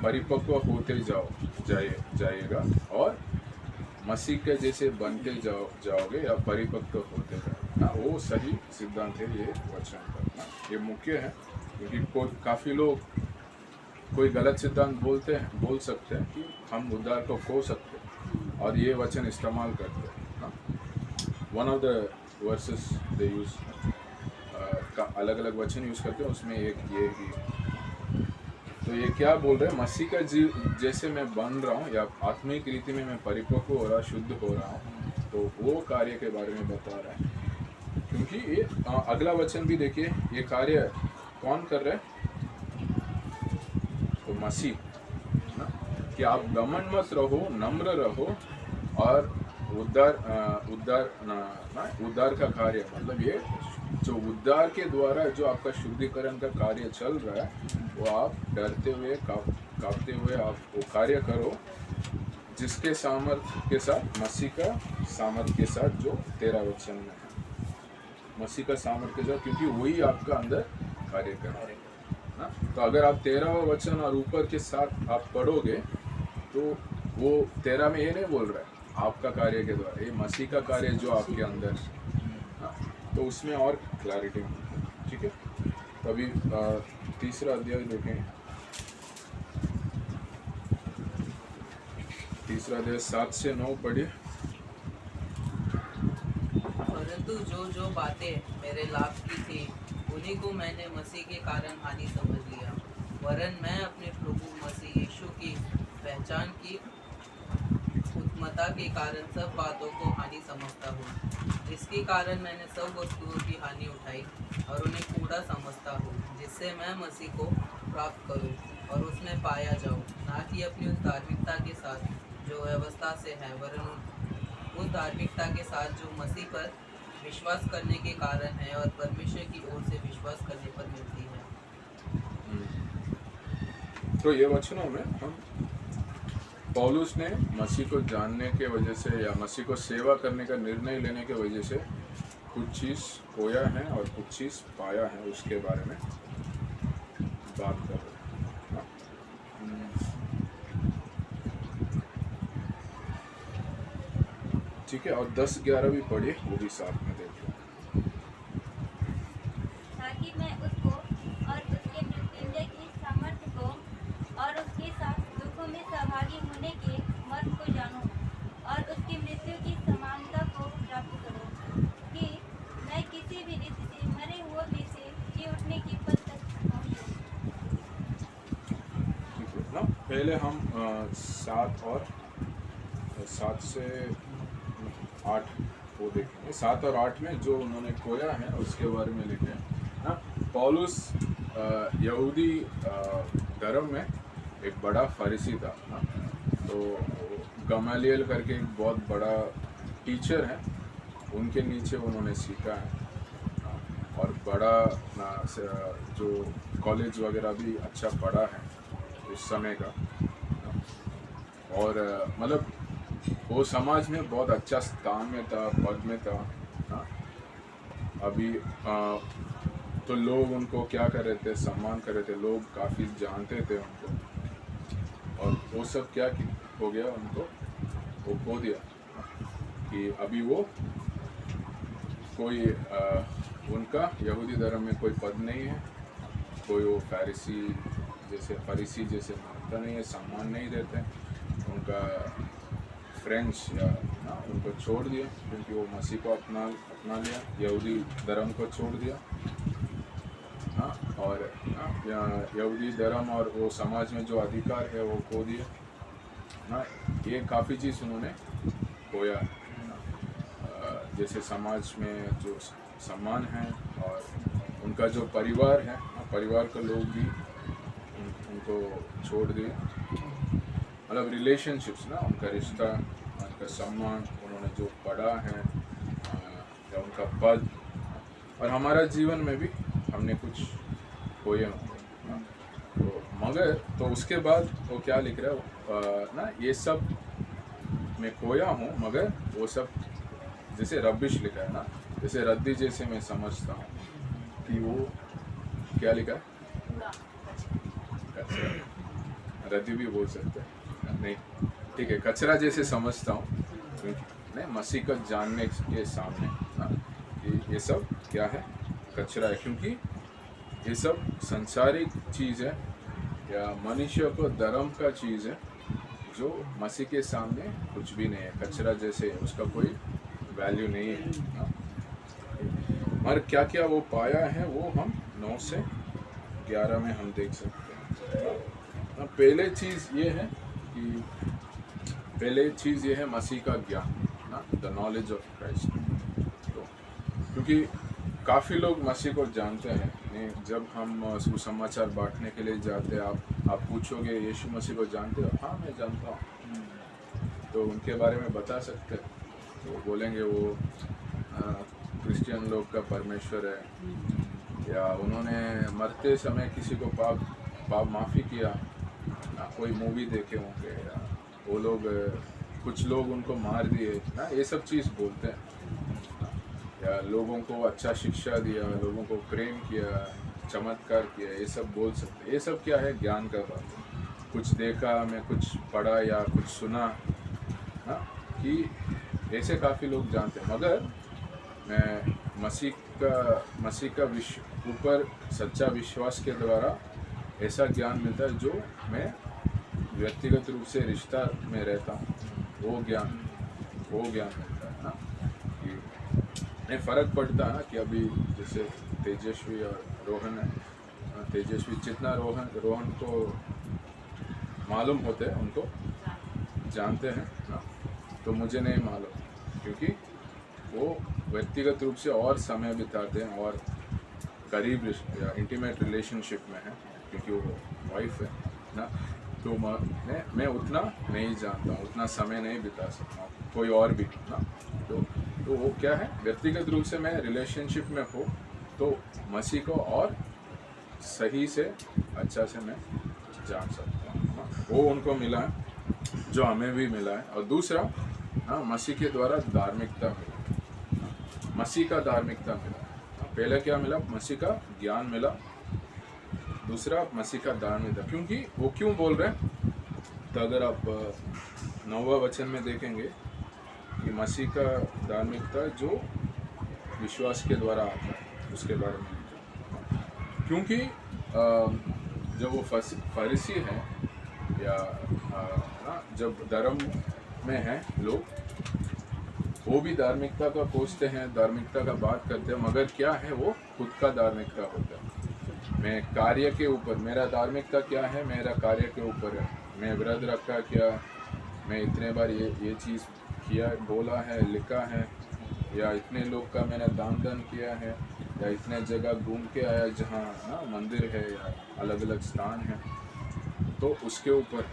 Speaker 1: परिपक्व होते जाइएगा और मसीह के जैसे बनते जाओगे या परिपक्व होते जाओगे ना। वो सही सिद्धांत है ये वचन का, ये मुख्य है। क्योंकि काफ़ी लोग कोई गलत सिद्धांत बोल सकते हैं कि हम उद्धार को खो सकते हैं, और ये वचन इस्तेमाल करते हैं। One of the versus they use का अलग अलग वचन यूज़ करते हैं, उसमें एक ये ही। तो ये क्या बोल रहे हैं? मसीह का जैसे मैं बन रहा हूँ या आत्मिक रीति में मैं परिपक्व हो रहा, शुद्ध हो रहा हूँ, तो वो कार्य के बारे में बता रहा है। क्योंकि ये अगला वचन भी देखिए, ये कार्य कौन कर रहा है? तो मसीह ना, कि आप घमंड मत रहो, नम्र रहो, और उद्धार का कार्य, मतलब ये जो उद्धार के द्वारा जो आपका शुद्धिकरण का कार्य चल रहा है, वो आप डरते हुए कांपते हुए आप वो कार्य करो, जिसके सामर्थ्य के साथ, मसीह का सामर्थ्य के साथ, जो 13 वचन में है, मसीह का सामर्थ्य के साथ, क्योंकि वही आपका अंदर कार्य कर रहा है ना। तो अगर आप 13वां वचन और ऊपर के साथ आप पढ़ोगे, तो वो 13 में ये नहीं बोल रहा है आपका कार्य के द्वारा, ये मसीह का कार्य जो आपके अंदर है, तो उसमें और क्लैरिटी मिलती है। ठीक है, तो अभी तीसरा अध्याय देखें। तीसरा अध्याय 7 से 9 पढ़िए।
Speaker 2: परंतु जो बातें मेरे लाभ की थी, उन्हीं को मैंने मसीह के कारण हानि समझ लिया। वरन मैं अपने प्रभु मसीह यीशु की पहचान की उत्तमता के कारण सब बातों को हानि समझता हूँ, जिसके कारण मैंने सब वस्तुओं की हानि उठाई और उन्हें कूड़ा समझता हूँ, जिससे मैं मसीह को प्राप्त करूँ और उसमें पाया जाऊँ, ना कि अपनी उस धार्मिकता के साथ जो व्यवस्था से है, वरन उस धार्मिकता के साथ जो मसीह पर विश्वास करने के कारण है और परमेश्वर की ओर से विश्वास करने पर मिलती है।
Speaker 1: तो ये वचनों में हम पौलुस ने मसीह को जानने के वजह से या मसीह को सेवा करने का निर्णय लेने के वजह से कुछ चीज़ खोया है और कुछ चीज़ पाया है, उसके बारे में बात कर रहे हैं। ठीक है, और 10-11 भी पढ़िए, वो भी साथ में देख लो।
Speaker 3: ताकि मैं उसको और उसके मृत्युंजय की सामर्थ्य को और उसके साथ दुखों में सहभागी होने के मर्म को जानूं और उसकी मृत्यु की समानता को प्राप्त करूं, कि मैं किसी भी रीति से मरे हुए में से जी उठने की पद तक पहुंचूं।
Speaker 1: ठीक है ना, पहले हम 7 से 8 वो देखेंगे। 7 और 8 में जो उन्होंने खोया है उसके बारे में लिखे हैं ना। पौलुस यहूदी धर्म में एक बड़ा फरीसी था ना, तो गमालियल करके एक बहुत बड़ा टीचर है, उनके नीचे उन्होंने सीखा है और बड़ा जो कॉलेज वगैरह भी अच्छा पढ़ा है उस समय का, और मतलब वो समाज में बहुत अच्छा स्थान में था, पद में था ना। अभी तो लोग उनको क्या कर रहे थे, सम्मान कर रहे थे, लोग काफ़ी जानते थे उनको, और वो सब क्या हो गया, उनको वो खो दिया कि अभी वो कोई उनका यहूदी धर्म में कोई पद नहीं है, कोई वो फरीसी जैसे मानता नहीं है, सम्मान नहीं देते, उनका फ्रेंड्स या ना उनको छोड़ दिया, क्योंकि वो मसीह को अपना लिया, यहूदी धर्म को छोड़ दिया। हाँ, और यहूदी धर्म और वो समाज में जो अधिकार है वो खो दिया ना। ये काफ़ी चीज़ उन्होंने खोया है, जैसे समाज में जो सम्मान है और उनका जो परिवार है, परिवार के लोग भी उनको छोड़ दिए, मतलब रिलेशनशिप्स ना, उनका रिश्ता, उनका सम्मान, उन्होंने जो पढ़ा है या उनका पद, और हमारा जीवन में भी हमने कुछ खोए होंगे तो, मगर तो उसके बाद वो क्या लिख रहा है ना, ये सब मैं खोया हूँ, मगर वो सब जैसे रबिश लिखा है ना, जैसे रद्दी जैसे मैं समझता हूँ कि वो क्या लिखा है, कचरा, रद्दी भी बोल सकते हैं नहीं, ठीक है, कचरा जैसे समझता हूँ, नहीं, मसीह को जानने के सामने ना, ये सब क्या है, कचरा है, क्योंकि ये सब संसारिक चीज़ है या मनुष्य को धर्म का चीज़ है जो मसीह के सामने कुछ भी नहीं है, कचरा जैसे है, उसका कोई वैल्यू नहीं है ना। और क्या क्या वो पाया है वो हम 9 से 11 में हम देख सकते हैं। पहले चीज़ ये है मसीह का ज्ञान ना, द नॉलेज ऑफ क्राइस्ट। तो क्योंकि काफ़ी लोग मसीह को जानते हैं, जब हम सुसमाचार बांटने के लिए जाते हैं, आप पूछोगे यीशु मसीह को जानते हो? हाँ, मैं जानता हूँ। तो उनके बारे में बता सकते हैं, तो बोलेंगे वो क्रिश्चियन लोग का परमेश्वर है, या उन्होंने मरते समय किसी को पाप माफ़ी किया, कोई मूवी देखे होंगे, या वो लोग कुछ लोग उनको मार दिए ना, ये सब चीज़ बोलते हैं, या लोगों को अच्छा शिक्षा दिया, लोगों को प्रेम किया, चमत्कार किया, ये सब बोल सकते हैं। ये सब क्या है, ज्ञान का बात है। कुछ देखा, मैं कुछ पढ़ा या कुछ सुना ना, कि ऐसे काफ़ी लोग जानते हैं, मगर मैं मसीह का ऊपर सच्चा विश्वास के द्वारा ऐसा ज्ञान मिलता है जो मैं व्यक्तिगत रूप से रिश्ता में रहता हूँ, वो ज्ञान मिलता है ना, कि फ़र्क पड़ता है ना, कि अभी जैसे तेजस्वी और रोहन है, तेजस्वी जितना रोहन को मालूम होते हैं उनको जानते हैं ना, तो मुझे नहीं मालूम, क्योंकि वो व्यक्तिगत रूप से और समय बिताते हैं और करीब या इंटीमेट रिलेशनशिप में है, क्योंकि वो वाइफ है ना। तो मैं उतना नहीं जानता, उतना समय नहीं बिता सकता कोई और भी ना। तो वो क्या है, व्यक्तिगत रूप से मैं रिलेशनशिप में हो तो मसीह को और सही से अच्छा से मैं जान सकता हूँ ना। वो उनको मिला है जो हमें भी मिला है। और दूसरा हाँ, मसीह के द्वारा धार्मिकता मिला, मसीह का धार्मिकता मिला। पहले क्या मिला, मसीह का ज्ञान मिला, दूसरा मसीह का धार्मिकता। क्योंकि वो क्यों बोल रहे हैं, तो अगर आप 9वां वचन में देखेंगे कि मसीह का धार्मिकता जो विश्वास के द्वारा आता है, उसके बारे में क्योंकि जब वो फरीसी हैं या जब धर्म में हैं लोग, वो भी धार्मिकता का खोजते हैं, धार्मिकता का बात करते हैं, मगर क्या है, वो खुद का धार्मिकता होता है। मैं कार्य के ऊपर, मेरा धार्मिकता क्या है, मेरा कार्य के ऊपर है। मैं व्रत रखा क्या, मैं इतने बार ये चीज़ किया, बोला है, लिखा है, या इतने लोग का मैंने दान किया है, या इतने जगह घूम के आया जहाँ ना मंदिर है या अलग अलग स्थान है, तो उसके ऊपर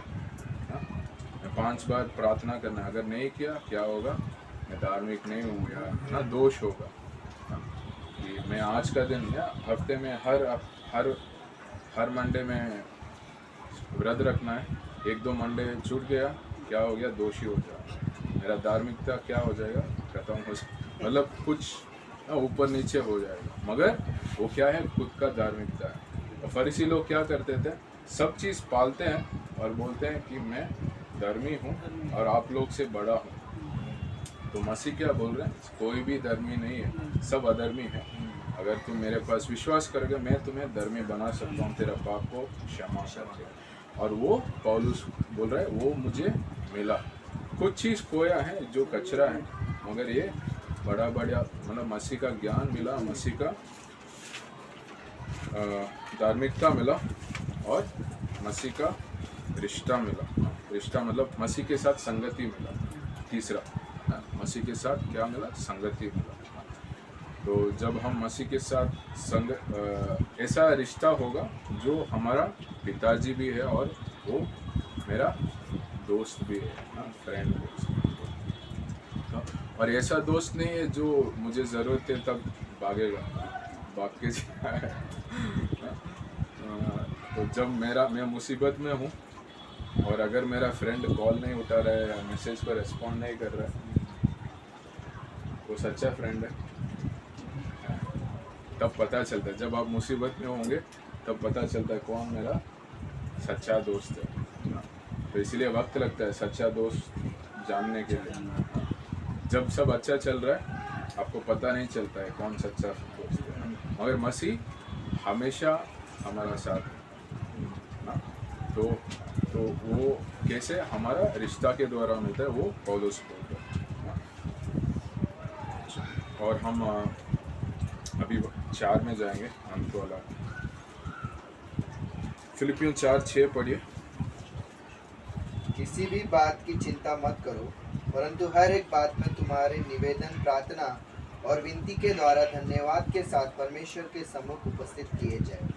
Speaker 1: मैं 5 बार प्रार्थना करना, अगर नहीं किया क्या होगा, मैं धार्मिक नहीं हूँ या ना दोष होगा। कि मैं आज का दिन या हफ्ते में हर मंडे में व्रत रखना है, 1-2 मंडे छूट गया, क्या हो गया, दोषी हो जाएगा, मेरा धार्मिकता क्या हो जाएगा, खत्म हो जाएगा, मतलब कुछ ऊपर नीचे हो जाएगा। मगर वो क्या है, खुद का धार्मिकता है। और फरीसी लोग क्या करते थे, सब चीज़ पालते हैं और बोलते हैं कि मैं धर्मी हूँ और आप लोग से बड़ा हूँ। तो मसीह क्या बोल रहे हैं, कोई भी धर्मी नहीं है, सब अधर्मी है। अगर तुम मेरे पास विश्वास करोगे, मैं तुम्हें धर्मी बना सकता हूँ, तेरा पाप को क्षमा करके। और वो पौलुस बोल रहा है, वो मुझे मिला। कुछ चीज़ खोया है जो कचरा है, मगर ये बड़ा मतलब मसीह का ज्ञान मिला, मसीह का धार्मिकता मिला और मसीह का रिश्ता मिला। रिश्ता मतलब मसीह के साथ संगति मिला। तीसरा मसीह के साथ क्या मिला, संगति मिला। तो जब हम मसीह के साथ ऐसा रिश्ता होगा जो हमारा पिताजी भी है और वो मेरा दोस्त भी है, फ्रेंड और ऐसा दोस्त नहीं है जो मुझे ज़रूरत है तब भागेगा, भाग के तो जब मैं मुसीबत में हूँ और अगर मेरा फ्रेंड कॉल नहीं उठा रहा है या मैसेज पर रिस्पॉन्ड नहीं कर रहा है, वो सच्चा फ्रेंड है। तब पता चलता है, जब आप मुसीबत में होंगे तब पता चलता है कौन मेरा सच्चा दोस्त है। तो इसलिए वक्त लगता है सच्चा दोस्त जानने के लिए। जब सब अच्छा चल रहा है आपको पता नहीं चलता है कौन सच्चा दोस्त है, मगर मसीह हमेशा हमारा साथ है। तो वो कैसे हमारा रिश्ता के द्वारा मिलता है, वो पौलुस बोलता है। और हम अभी 4 में जाएंगे, अंत वाला फिलिपियों 4:6 पढ़िए।
Speaker 6: किसी भी बात की चिंता मत करो, परंतु हर एक बात में तुम्हारे निवेदन, प्रार्थना और विनती के द्वारा धन्यवाद के साथ परमेश्वर के सम्मुख उपस्थित किए जाए।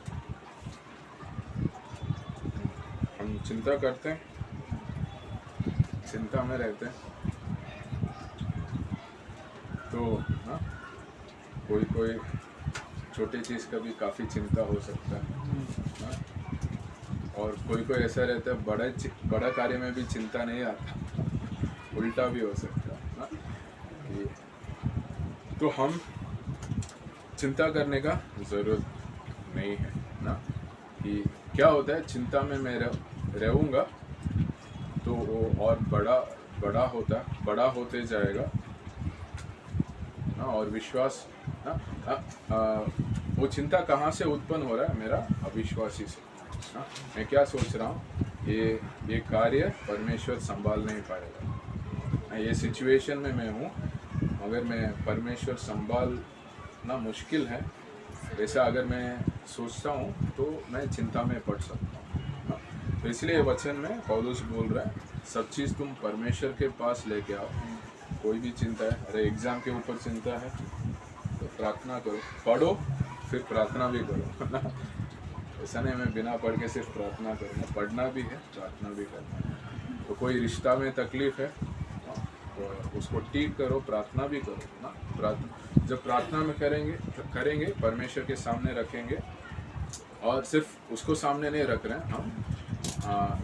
Speaker 1: हम चिंता करते हैं, चिंता में रहते हैं, तो ना कोई छोटी चीज़ का भी काफ़ी चिंता हो सकता है ना? और कोई ऐसा रहता है बड़ा कार्य में भी चिंता नहीं आता, उल्टा भी हो सकता है ना? तो हम चिंता करने का ज़रूरत नहीं है ना। कि क्या होता है, चिंता में मैं रहूँगा तो वो और बड़ा होते जाएगा ना। और विश्वास वो चिंता कहाँ से उत्पन्न हो रहा है, मेरा अविश्वासी से ना। मैं क्या सोच रहा हूँ, ये कार्य परमेश्वर संभाल नहीं पाएगा, ये सिचुएशन में मैं हूँ मगर मैं परमेश्वर संभालना मुश्किल है, वैसा अगर मैं सोचता हूँ तो मैं चिंता में पड़ सकता हूँ। तो इसलिए वचन में पौलुस बोल रहा है सब चीज़ तुम परमेश्वर के पास लेके आओ। कोई भी चिंता है, अरे एग्ज़ाम के ऊपर चिंता है तो प्रार्थना करो, पढ़ो फिर प्रार्थना भी करो ना। ऐसा नहीं मैं बिना पढ़ के सिर्फ प्रार्थना करूँगा, पढ़ना भी है प्रार्थना भी करना है। तो कोई रिश्ता में तकलीफ है तो उसको ठीक करो, प्रार्थना भी करो ना। जब प्रार्थना में करेंगे परमेश्वर के सामने रखेंगे, और सिर्फ उसको सामने नहीं रख रहे हैं हम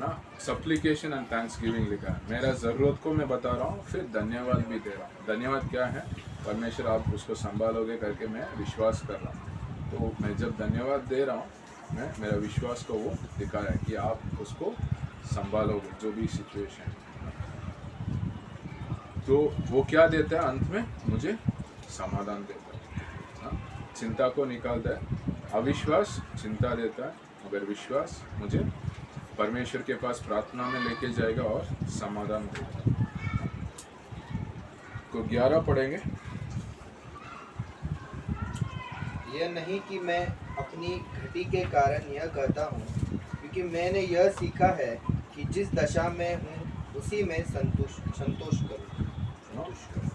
Speaker 1: ना, सप्लीकेशन एंड थैंक्स गिविंग लिखा है। मेरा ज़रूरत को मैं बता रहा हूँ, फिर धन्यवाद भी दे रहा हूँ। धन्यवाद क्या है, परमेश्वर आप उसको संभालोगे करके मैं विश्वास कर रहा हूँ। तो मैं जब धन्यवाद दे रहा हूँ, मैं मेरा विश्वास को वो दिखा रहा है कि आप उसको संभालोगे जो भी सिचुएशन। तो वो क्या देता है अंत में, मुझे समाधान देता है, चिंता को निकालता है। अविश्वास चिंता देता है, मगर विश्वास मुझे परमेश्वर के पास प्रार्थना में लेके जाएगा और समाधान देगा। तो 11 पढ़ेंगे।
Speaker 6: यह नहीं कि मैं अपनी घटी के कारण यह कहता हूँ, क्योंकि मैंने यह सीखा है कि जिस दशा में हूँ उसी में संतोष करूँ।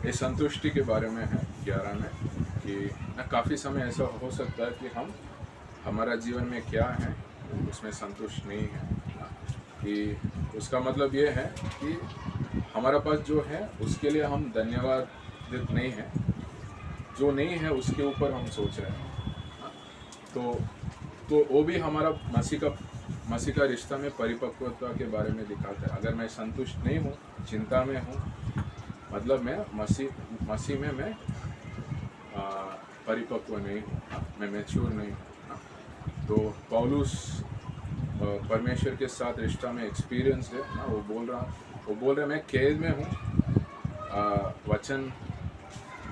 Speaker 1: ये संतुष्टि के बारे में है 11 में, कि ना काफ़ी समय ऐसा हो सकता है कि हमारा जीवन में क्या है उसमें संतुष्ट नहीं है, कि उसका मतलब ये है कि हमारा पास जो है उसके लिए हम धन्यवादित नहीं है, जो नहीं है उसके ऊपर हम सोच रहे हैं। तो वो भी हमारा मसीह का रिश्ता में परिपक्वता के बारे में दिखाता है। अगर मैं संतुष्ट नहीं हूँ, चिंता में हूँ, मतलब मैं मसीह में मैं परिपक्व नहीं हूँ, मैं मैच्योर नहीं हूँ। तो पौलुस परमेश्वर के साथ रिश्ता में एक्सपीरियंस है ना, वो बोल रहा है मैं कैद में हूँ, वचन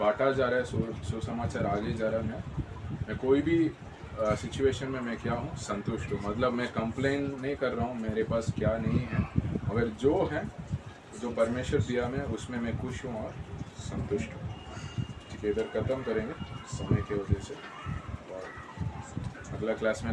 Speaker 1: बांटा जा रहा है, सुसमाचार आगे जा रहा है, मैं कोई भी सिचुएशन में मैं क्या हूँ, संतुष्ट हूँ। मतलब मैं कंप्लेन नहीं कर रहा हूँ मेरे पास क्या नहीं है, मगर जो है जो परमेश्वर दिया मैं उसमें मैं खुश हूँ और संतुष्ट हूँ। ठीक है, इधर ख़त्म करेंगे समय की वजह से, और अगला क्लास में